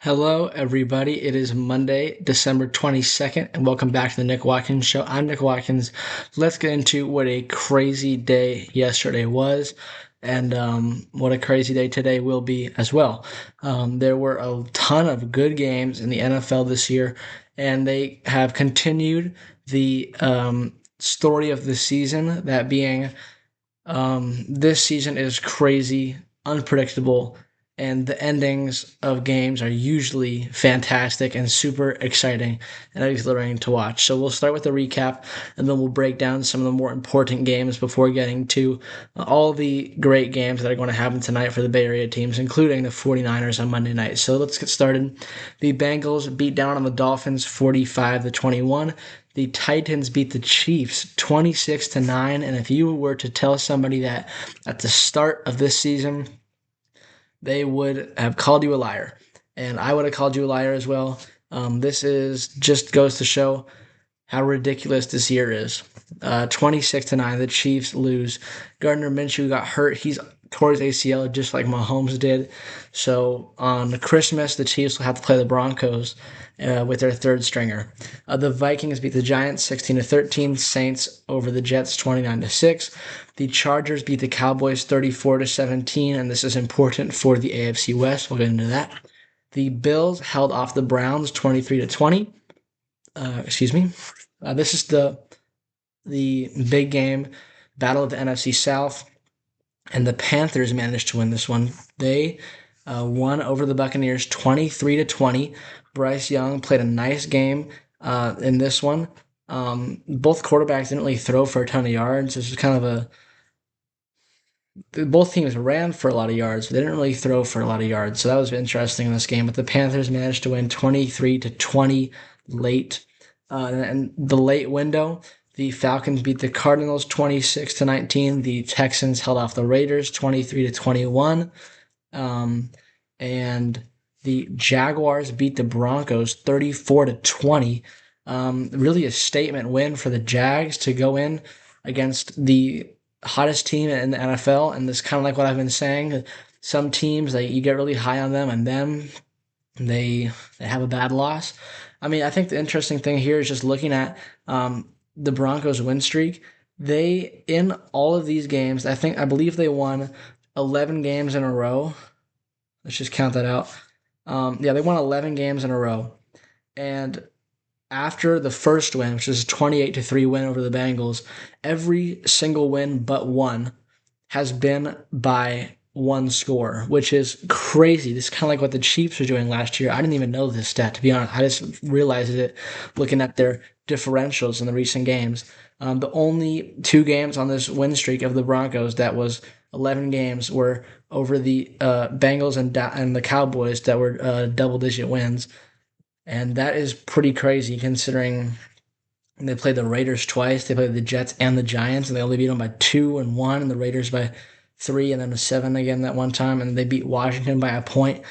Hello, everybody. It is Monday, December 22nd, and welcome back to the Nick Watkins Show. I'm Nick Watkins. Let's get into what a crazy day yesterday was, and what a crazy day today will be as well. There were a ton of good games in the NFL this year, and they have continued the story of the season, that being this season is crazy, unpredictable, and the endings of games are usually fantastic and super exciting and exhilarating to watch. So we'll start with a recap, and then we'll break down some of the more important games before getting to all the great games that are going to happen tonight for the Bay Area teams, including the 49ers on Monday night. So let's get started. The Bengals beat down on the Dolphins 45-21. The Titans beat the Chiefs 26-9, and if you were to tell somebody that at the start of this season they would have called you a liar, and I would have called you a liar as well. This is just goes to show how ridiculous this year is. 26-9, the Chiefs lose. Gardner Minshew got hurt. He's tore his ACL just like Mahomes did. So on Christmas, the Chiefs will have to play the Broncos with their third stringer. The Vikings beat the Giants 16-13. Saints over the Jets 29-6. The Chargers beat the Cowboys 34-17, and this is important for the AFC West. We'll get into that. The Bills held off the Browns 23-20. This is the big game, battle of the NFC South, and the Panthers managed to win this one. They won over the Buccaneers 23-20. Bryce Young played a nice game in this one. Both quarterbacks didn't really throw for a ton of yards. This was kind of both teams ran for a lot of yards, but they didn't really throw for a lot of yards. So that was interesting in this game. But the Panthers managed to win 23-20 late. And the late window, the Falcons beat the Cardinals 26-19. The Texans held off the Raiders 23-21. And the Jaguars beat the Broncos 34-20. Really a statement win for the Jags to go in against the hottest team in the NFL. And this kind of like what I've been saying. Some teams, you get really high on them, and then they have a bad loss. I mean, I think the interesting thing here is just looking at the Broncos' win streak. They, in all of these games, I believe they won 11 games in a row. Let's just count that out. They won 11 games in a row. And after the first win, which is a 28-3 win over the Bengals, every single win but one has been by one score, which is crazy. This is kind of like what the Chiefs were doing last year. I didn't even know this stat, to be honest. I just realized it looking at their differentials in the recent games. The only two games on this win streak of the Broncos that was 11 games were over the Bengals and the Cowboys that were double-digit wins. And that is pretty crazy considering they played the Raiders twice. They played the Jets and the Giants, and they only beat them by 2-1, and the Raiders by 3, and then a 7 again that one time, and they beat Washington by a point.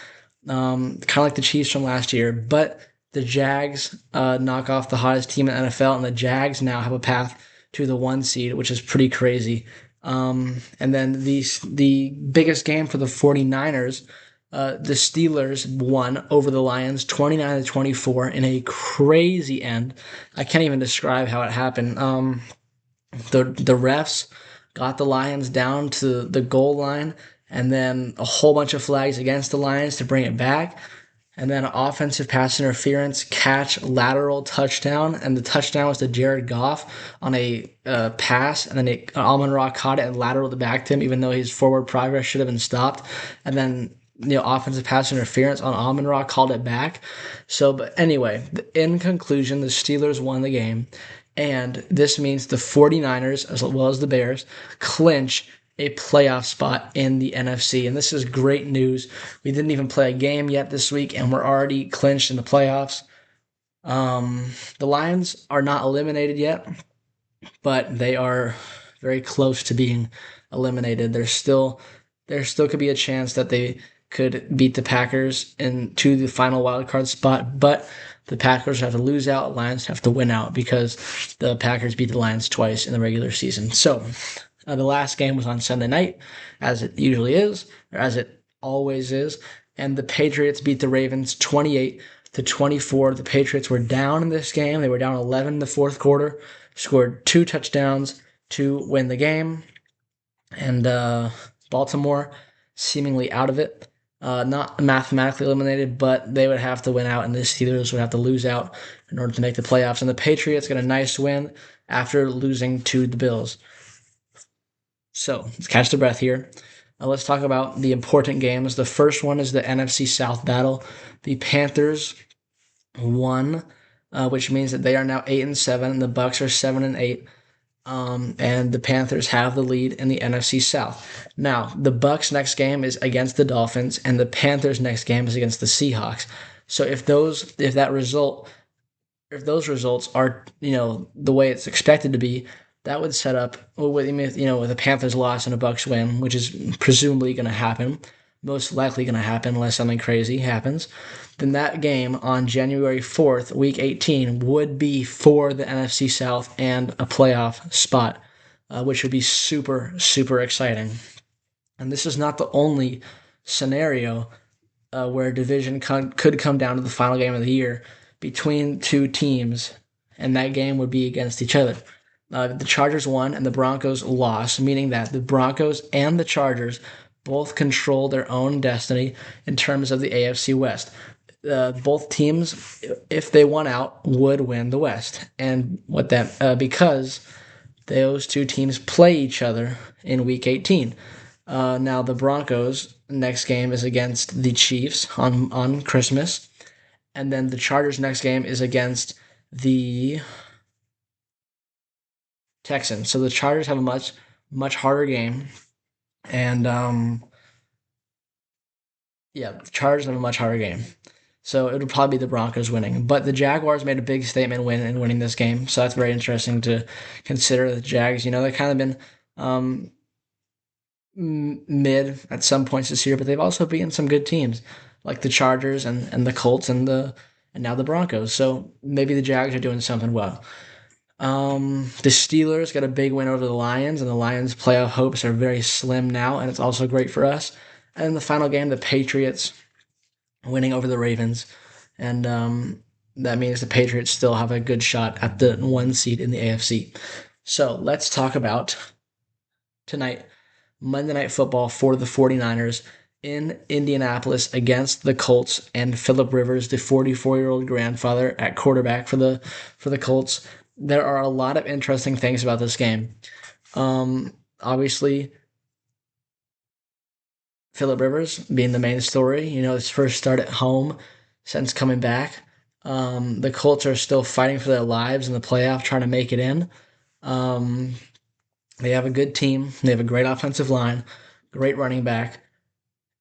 Kind of like the Chiefs from last year, but the Jags knock off the hottest team in the NFL, and the Jags now have a path to the 1 seed, which is pretty crazy. And then the biggest game for the 49ers, the Steelers won over the Lions 29-24 in a crazy end. I can't even describe how it happened. The refs got the Lions down to the goal line, and then a whole bunch of flags against the Lions to bring it back. And then offensive pass interference, catch, lateral touchdown, and the touchdown was to Jared Goff on a pass, and then Amon-Ra caught it and lateraled it back to him, even though his forward progress should have been stopped. And then offensive pass interference on Amon-Ra called it back. So, but anyway, in conclusion, the Steelers won the game, and this means the 49ers, as well as the Bears, clinch a playoff spot in the NFC, and this is great news. We didn't even play a game yet this week, and we're already clinched in the playoffs. The Lions are not eliminated yet, but they are very close to being eliminated. There still could be a chance that they could beat the Packers into the final wildcard spot, but the Packers have to lose out, Lions have to win out, because the Packers beat the Lions twice in the regular season. So the last game was on Sunday night, as it usually is, or as it always is. and the Patriots beat the Ravens 28-24. The Patriots were down in this game. They were down 11 in the fourth quarter, scored 2 touchdowns to win the game, and Baltimore seemingly out of it. Not mathematically eliminated, but they would have to win out, and the Steelers would have to lose out in order to make the playoffs. And the Patriots got a nice win after losing to the Bills. So let's catch the breath here. Let's talk about the important games. The first one is the NFC South battle. The Panthers won, which means that they are now 8-7, and the Bucs are 7-8. And the Panthers have the lead in the NFC South. Now, the Bucs' next game is against the Dolphins, and the Panthers' next game is against the Seahawks. So if those results are, the way it's expected to be, that would set up, with a Panthers loss and a Bucs win, which is presumably going to happen, most likely going to happen unless something crazy happens, then that game on January 4th, Week 18, would be for the NFC South and a playoff spot, which would be super, super exciting. And this is not the only scenario where a division could come down to the final game of the year between two teams, and that game would be against each other. The Chargers won and the Broncos lost, meaning that the Broncos and the Chargers both control their own destiny in terms of the AFC West. Both teams, if they won out, would win the West, and because those two teams play each other in Week 18. Now the Broncos' next game is against the Chiefs on Christmas, and then the Chargers' next game is against the Texans. So the Chargers have a much harder game, and the Chargers have a much harder game. So it would probably be the Broncos winning. But the Jaguars made a big statement win in winning this game, so that's very interesting to consider. The Jags, they've kind of been mid at some points this year, but they've also beaten some good teams like the Chargers and the Colts and now the Broncos. So maybe the Jags are doing something well. The Steelers got a big win over the Lions, and the Lions' playoff hopes are very slim now, and it's also great for us. And in the final game, the Patriots winning over the Ravens, and that means the Patriots still have a good shot at the 1 seed in the AFC. So let's talk about tonight, Monday Night Football for the 49ers in Indianapolis against the Colts, and Phillip Rivers, the 44-year-old grandfather, at quarterback for the Colts. There are a lot of interesting things about this game. Obviously, Phillip Rivers being the main story, his first start at home since coming back. The Colts are still fighting for their lives in the playoff, trying to make it in. They have a good team. They have a great offensive line, great running back,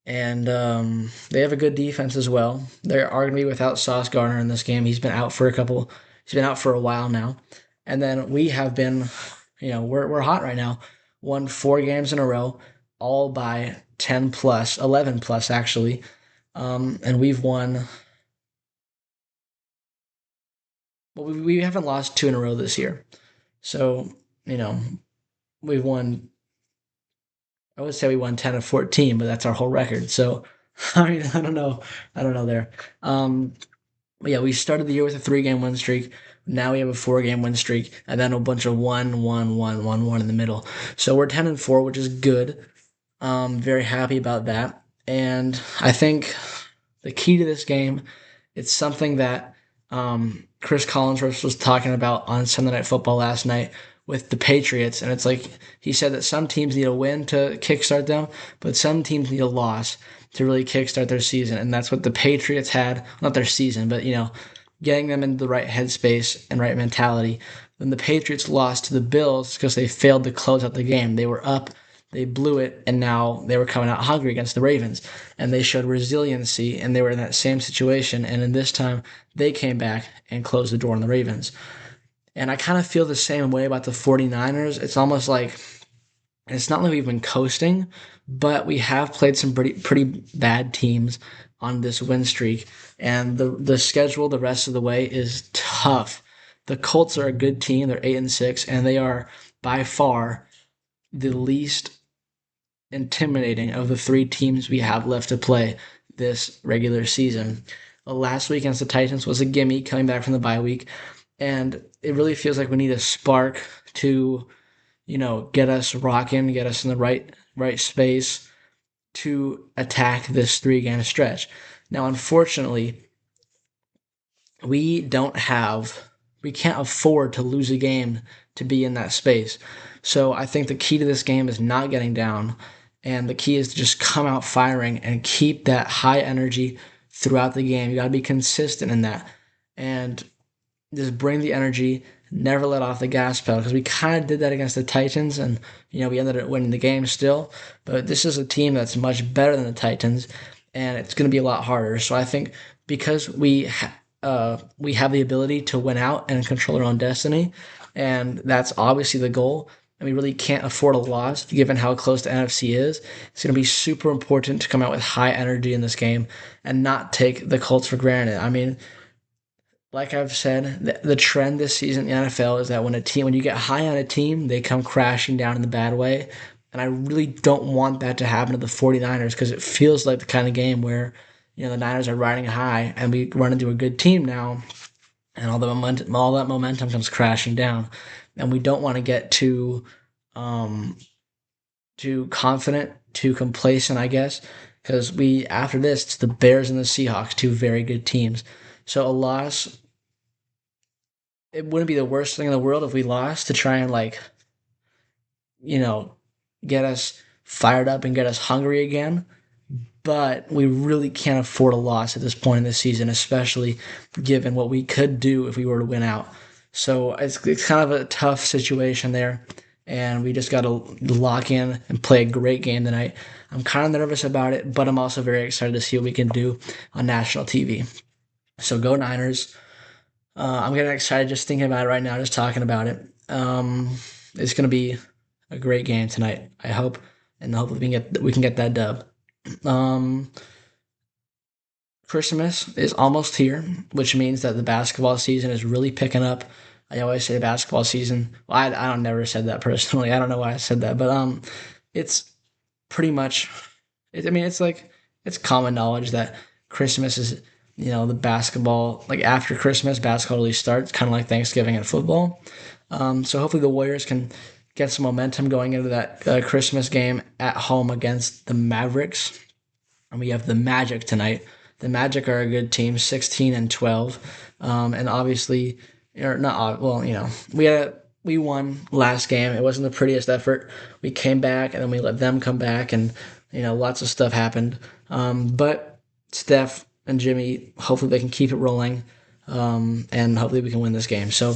and they have a good defense as well. They are going to be without Sauce Gardner in this game. He's been out for a while now. And then we have been, we're hot right now. Won 4 games in a row, all by 10 plus, 11 plus actually. And we've won. Well, we haven't lost 2 in a row this year. So, we've won. I would say we won 10 of 14, but that's our whole record. So, I don't know there. We started the year with a 3-game win streak. Now we have a 4-game win streak, and then a bunch of 1-1-1-1-1 in the middle. So we're 10-4, which is good. Very happy about that. And I think the key to this game, it's something that Chris Collinsworth was talking about on Sunday Night Football last night with the Patriots, and it's like he said that some teams need a win to kickstart them, but some teams need a loss to really kickstart their season, and that's what the Patriots had. Not their season, but getting them into the right headspace and right mentality. Then the Patriots lost to the Bills because they failed to close out the game. They were up, they blew it, and now they were coming out hungry against the Ravens, and they showed resiliency, and they were in that same situation, and in this time they came back and closed the door on the Ravens. And I kind of feel the same way about the 49ers. It's almost like, it's not like we've been coasting, but we have played some pretty bad teams on this win streak. And the schedule the rest of the way is tough. The Colts are a good team. They're 8-6, and they are by far the least intimidating of the 3 teams we have left to play. this regular season. Last week against the Titans was a gimme coming back from the bye week, and it really feels like we need a spark to, get us rocking, get us in the right space to attack this 3-game stretch. Now, unfortunately, we can't afford to lose a game to be in that space. So I think the key to this game is not getting down, and the key is to just come out firing and keep that high energy throughout the game. You got to be consistent in that, and just bring the energy. Never let off the gas pedal, because we kind of did that against the Titans, and we ended up winning the game still. But this is a team that's much better than the Titans, and it's going to be a lot harder. So I think because we have the ability to win out and control our own destiny, and that's obviously the goal. And we really can't afford a loss given how close the NFC is. It's going to be super important to come out with high energy in this game and not take the Colts for granted. I mean, like I've said, the trend this season in the NFL is that when you get high on a team, they come crashing down in the bad way. And I really don't want that to happen to the 49ers, because it feels like the kind of game where, the Niners are riding high and we run into a good team now, and all that momentum comes crashing down. And we don't want to get too confident, too complacent, I guess, because after this, it's the Bears and the Seahawks, two very good teams. So a loss, it wouldn't be the worst thing in the world if we lost, to try and get us fired up and get us hungry again. But we really can't afford a loss at this point in the season, especially given what we could do if we were to win out. So it's kind of a tough situation there, and we just got to lock in and play a great game tonight. I'm kind of nervous about it, but I'm also very excited to see what we can do on national TV. So go Niners. I'm getting excited just thinking about it right now, just talking about it. It's going to be a great game tonight, I hope, and hopefully we can get that dub. Christmas is almost here, which means that the basketball season is really picking up. I always say basketball season. Well, I don't never said that personally. I don't know why I said that, but it's pretty much. It's common knowledge that Christmas is, the basketball, like after Christmas, basketball really starts, kind of like Thanksgiving and football. So hopefully the Warriors can get some momentum going into that Christmas game at home against the Mavericks. And we have the Magic tonight. The Magic are a good team, 16-12, and obviously, or not. Well, we won last game. It wasn't the prettiest effort. We came back, and then we let them come back, and lots of stuff happened. But Steph and Jimmy, hopefully they can keep it rolling, and hopefully we can win this game. So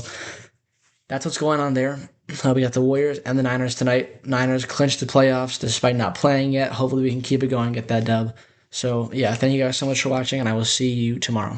that's what's going on there. We got the Warriors and the Niners tonight. Niners clinched the playoffs despite not playing yet. Hopefully we can keep it going and get that dub. So, yeah, thank you guys so much for watching, and I will see you tomorrow.